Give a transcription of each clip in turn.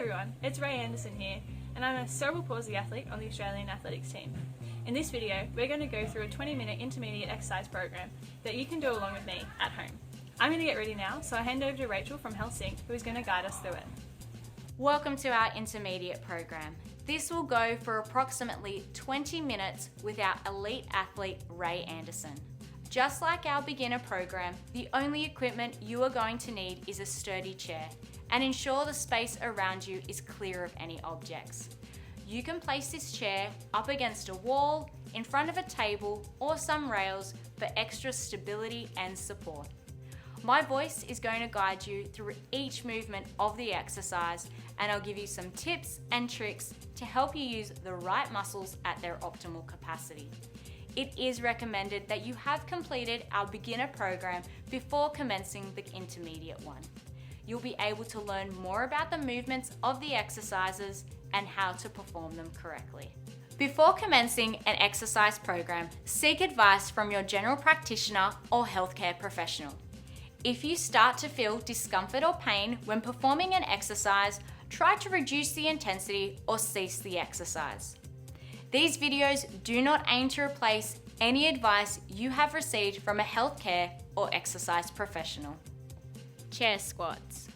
everyone, it's Andersen here, and I'm a cerebral palsy athlete on the Australian athletics team. In this video, we're going to go through a 20-minute intermediate exercise program that you can do along with me at home. I'm going to get ready now, so I hand over to Rachel from Healthstin, who is going to guide us through it. Welcome to our intermediate program. This will go for approximately 20 minutes with our elite athlete, Andersen. Just like our beginner program, the only equipment you are going to need is a sturdy chair, and ensure the space around you is clear of any objects. You can place this chair up against a wall, in front of a table, or some rails for extra stability and support. My voice is going to guide you through each movement of the exercise, and I'll give you some tips and tricks to help you use the right muscles at their optimal capacity. It is recommended that you have completed our beginner program before commencing the intermediate one. You'll be able to learn more about the movements of the exercises and how to perform them correctly. Before commencing an exercise program, seek advice from your general practitioner or healthcare professional. If you start to feel discomfort or pain when performing an exercise, try to reduce the intensity or cease the exercise. These videos do not aim to replace any advice you have received from a healthcare or exercise professional. Chair squats.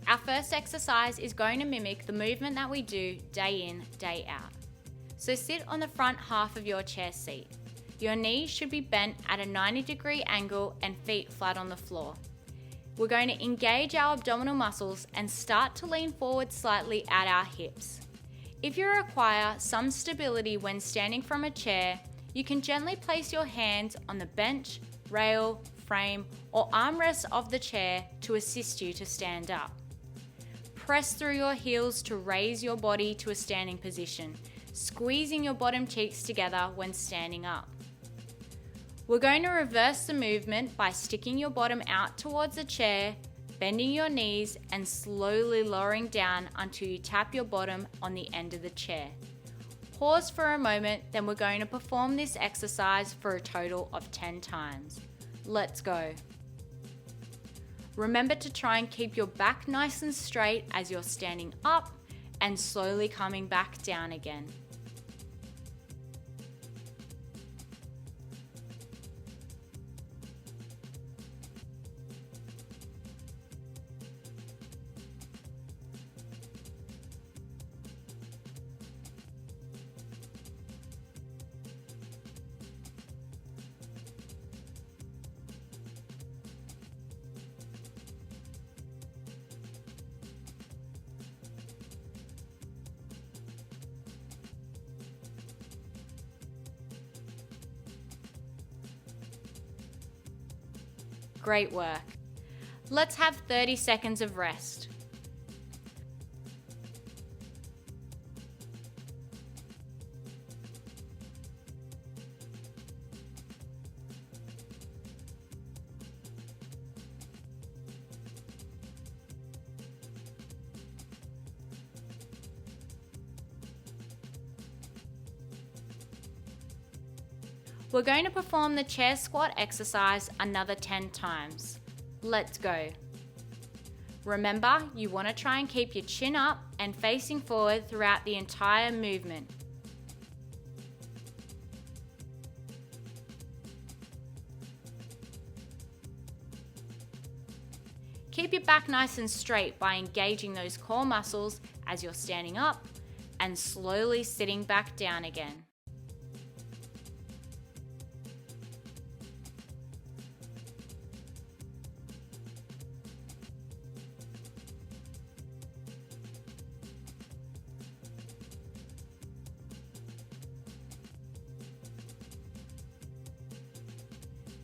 Our first exercise is going to mimic the movement that we do day in, day out. So sit on the front half of your chair seat. Your knees should be bent at a 90-degree angle and feet flat on the floor. We're going to engage our abdominal muscles and start to lean forward slightly at our hips. If you require some stability when standing from a chair, you can gently place your hands on the bench, rail, frame, or armrest of the chair to assist you to stand up. Press through your heels to raise your body to a standing position, squeezing your bottom cheeks together when standing up. We're going to reverse the movement by sticking your bottom out towards the chair, bending your knees, and slowly lowering down until you tap your bottom on the end of the chair. Pause for a moment, then we're going to perform this exercise for a total of 10 times. Let's go. Remember to try and keep your back nice and straight as you're standing up and slowly coming back down again. Great work. Let's have 30 seconds of rest. We're going to perform the chair squat exercise another 10 times. Let's go. Remember, you want to try and keep your chin up and facing forward throughout the entire movement. Keep your back nice and straight by engaging those core muscles as you're standing up and slowly sitting back down again.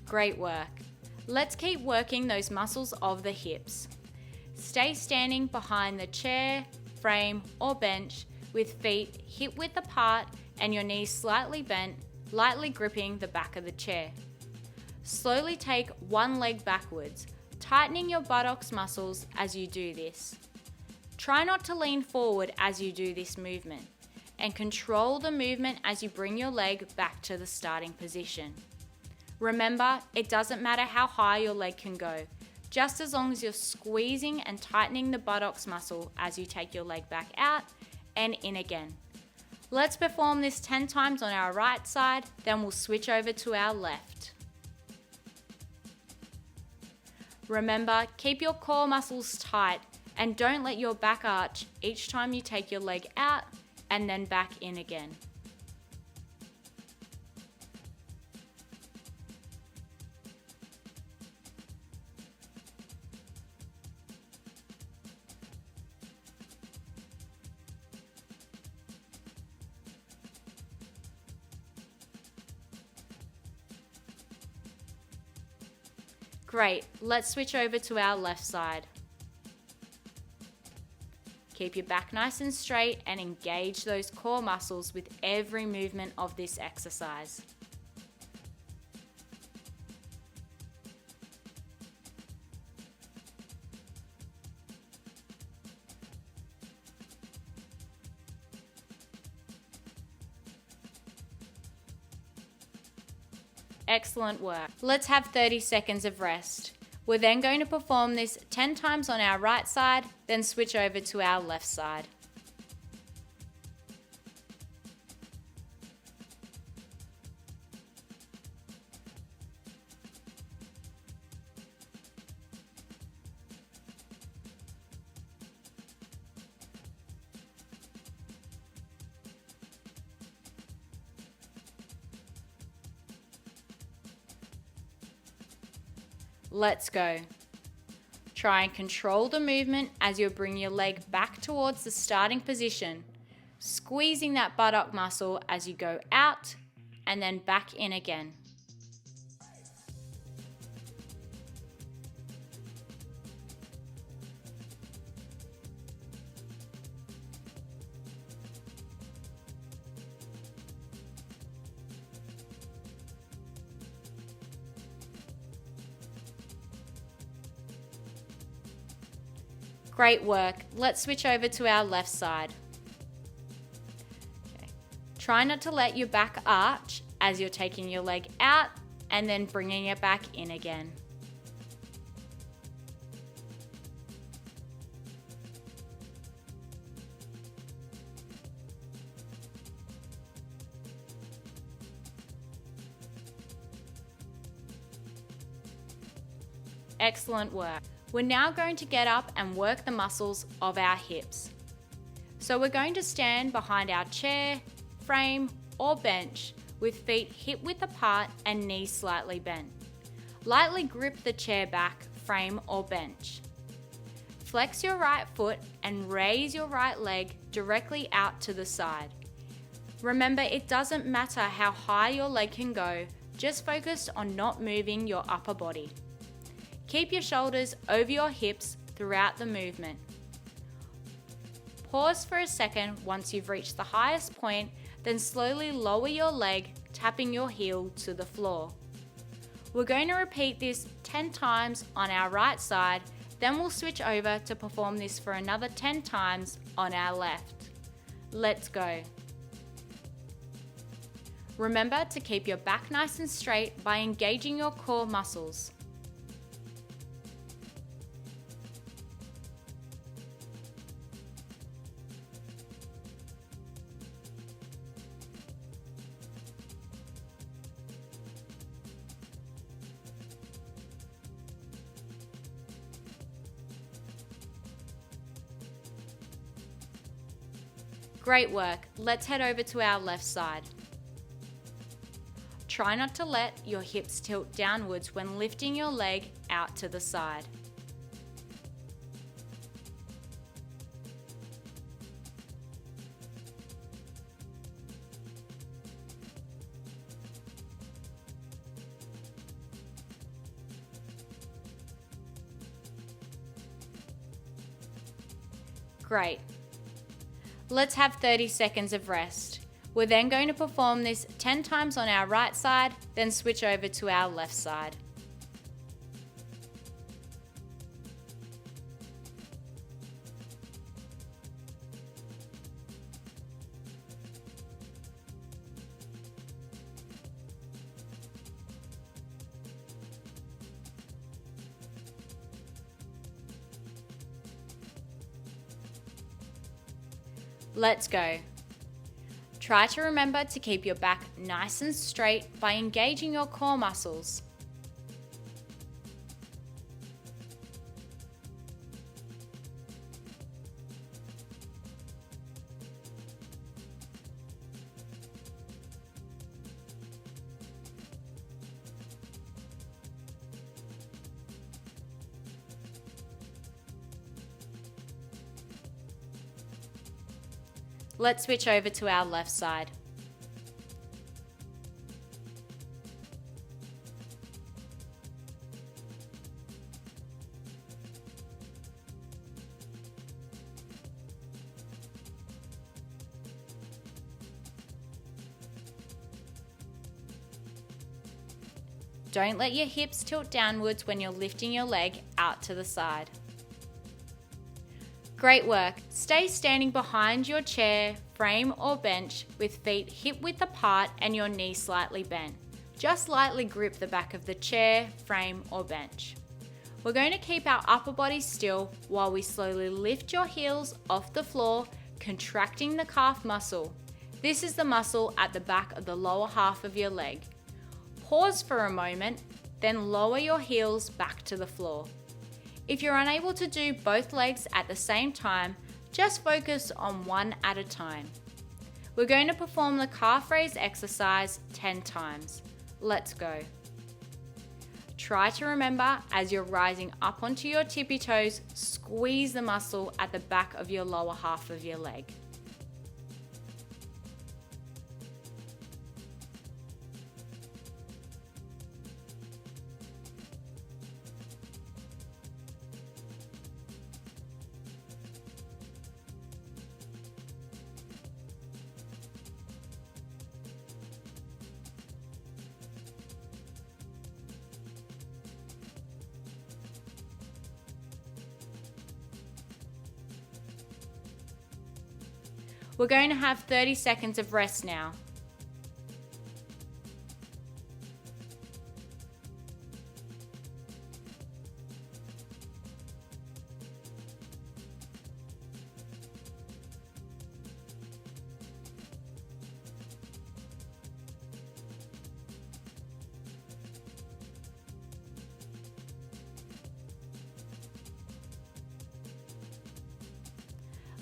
Great work. Let's keep working those muscles of the hips. Stay standing behind the chair, frame, or bench with feet hip width apart and your knees slightly bent, lightly gripping the back of the chair. Slowly take one leg backwards, tightening your buttocks muscles as you do this. Try not to lean forward as you do this movement, and control the movement as you bring your leg back to the starting position. Remember, it doesn't matter how high your leg can go. just as long as you're squeezing and tightening the buttocks muscle as you take your leg back out and in again. Let's perform this 10 times on our right side, then we'll switch over to our left. Remember, keep your core muscles tight and don't let your back arch each time you take your leg out and then back in again. Great, let's switch over to our left side. Keep your back nice and straight and engage those core muscles with every movement of this exercise. Excellent work. Let's have 30 seconds of rest. We're then going to perform this 10 times on our right side, then switch over to our left side. Let's go. Try and control the movement as you bring your leg back towards the starting position, squeezing that buttock muscle as you go out and then back in again. Great work. Let's switch over to our left side. Okay. Try not to let your back arch as you're taking your leg out and then bringing it back in again. Excellent work. We're now going to get up and work the muscles of our hips. So we're going to stand behind our chair, frame, or bench with feet hip width apart and knees slightly bent. Lightly grip the chair back, frame, or bench. Flex your right foot and raise your right leg directly out to the side. Remember, it doesn't matter how high your leg can go, just focus on not moving your upper body. Keep your shoulders over your hips throughout the movement. Pause for a second once you've reached the highest point, then slowly lower your leg, tapping your heel to the floor. We're going to repeat this 10 times on our right side, then we'll switch over to perform this for another 10 times on our left. Let's go. Remember to keep your back nice and straight by engaging your core muscles. Great work. Let's head over to our left side. Try not to let your hips tilt downwards when lifting your leg out to the side. Great. Let's have 30 seconds of rest. We're then going to perform this 10 times on our right side, then switch over to our left side. Let's go. Try to remember to keep your back nice and straight by engaging your core muscles. Let's switch over to our left side. Don't let your hips tilt downwards when you're lifting your leg out to the side. Great work. Stay standing behind your chair, frame or bench with feet hip-width apart and your knees slightly bent. Just lightly grip the back of the chair, frame or bench. We're going to keep our upper body still while we slowly lift your heels off the floor, contracting the calf muscle. This is the muscle at the back of the lower half of your leg. Pause for a moment, then lower your heels back to the floor. If you're unable to do both legs at the same time, just focus on one at a time. We're going to perform the calf raise exercise 10 times. Let's go. Try to remember, as you're rising up onto your tippy toes, squeeze the muscle at the back of your lower half of your leg. We're going to have 30 seconds of rest now.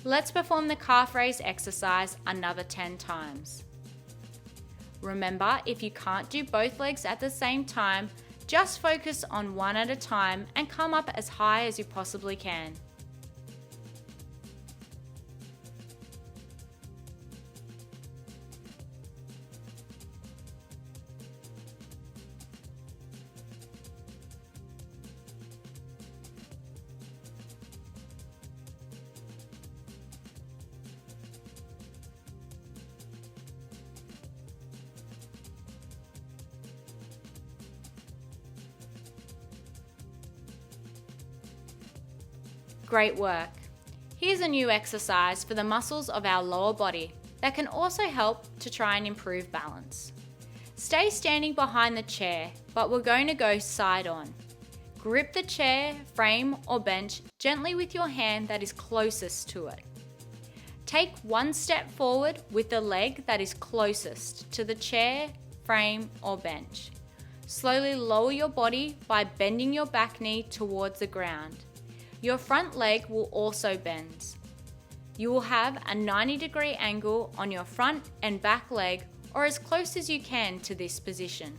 Let's perform the calf raise exercise another 10 times. Remember, if you can't do both legs at the same time, just focus on one at a time and come up as high as you possibly can. Great work. Here's a new exercise for the muscles of our lower body that can also help to try and improve balance. Stay standing behind the chair, but we're going to go side on. Grip the chair, frame or bench gently with your hand that is closest to it. Take one step forward with the leg that is closest to the chair, frame or bench. Slowly lower your body by bending your back knee towards the ground. Your front leg will also bend. You will have a 90-degree angle on your front and back leg, or as close as you can to this position.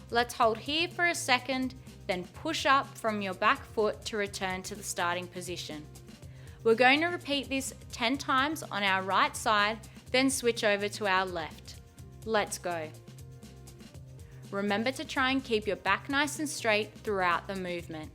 Let's hold here for a second, then push up from your back foot to return to the starting position. We're going to repeat this 10 times on our right side, then switch over to our left. Let's go. Remember to try and keep your back nice and straight throughout the movement.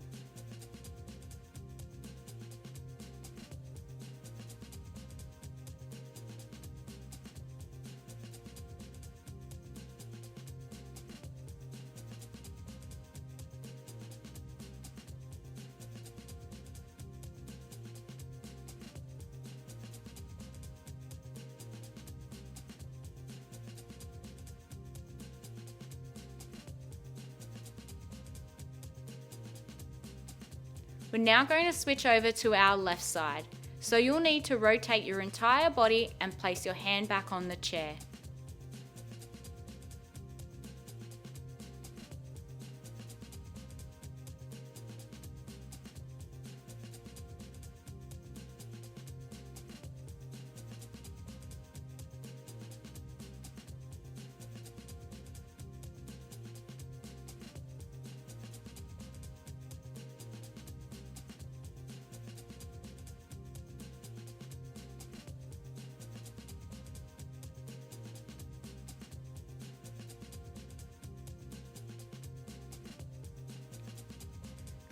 We're now going to switch over to our left side. So you'll need to rotate your entire body and place your hand back on the chair.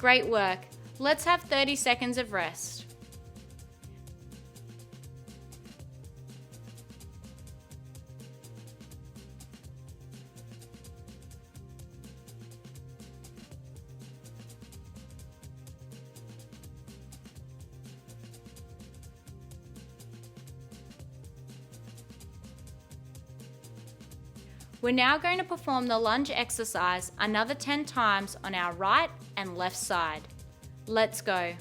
Great work. Let's have 30 seconds of rest. We're now going to perform the lunge exercise another 10 times on our right and left side. Let's go.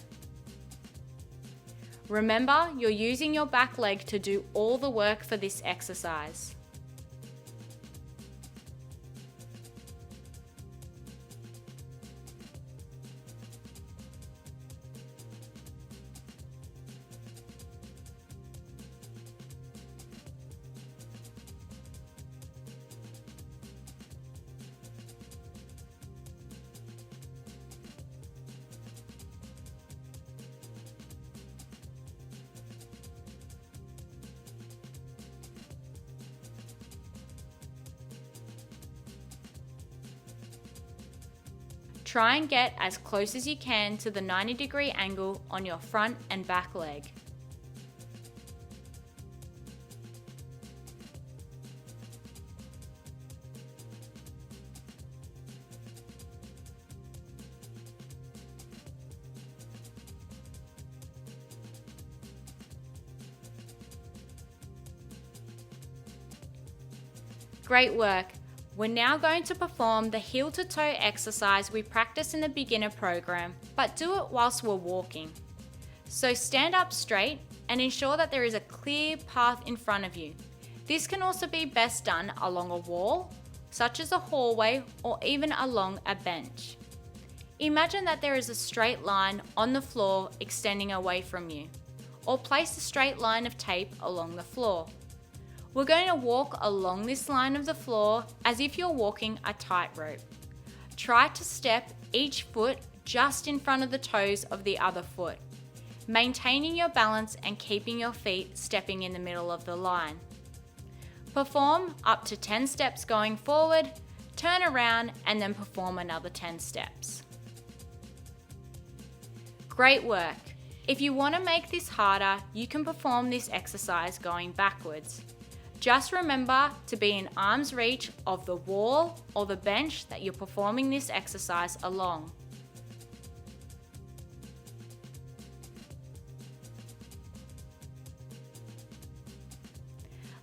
Remember, you're using your back leg to do all the work for this exercise. Try and get as close as you can to the 90-degree angle on your front and back leg. Great work. We're now going to perform the heel to toe exercise we practice in the beginner program, but do it whilst we're walking. So stand up straight and ensure that there is a clear path in front of you. This can also be best done along a wall, such as a hallway, or even along a bench. Imagine that there is a straight line on the floor extending away from you, or place a straight line of tape along the floor. We're going to walk along this line of the floor as if you're walking a tightrope. Try to step each foot just in front of the toes of the other foot, maintaining your balance and keeping your feet stepping in the middle of the line. Perform up to 10 steps going forward, turn around and then perform another 10 steps. Great work. If you want to make this harder, you can perform this exercise going backwards. Just remember to be in arm's reach of the wall or the bench that you're performing this exercise along.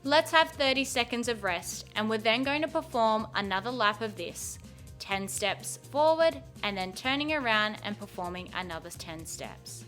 Let's have 30 seconds of rest, and we're then going to perform another lap of this. 10 steps forward and then turning around and performing another 10 steps.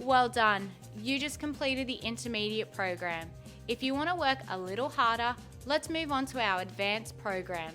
Well done, you just completed the intermediate program. If you want to work a little harder, let's move on to our advanced program.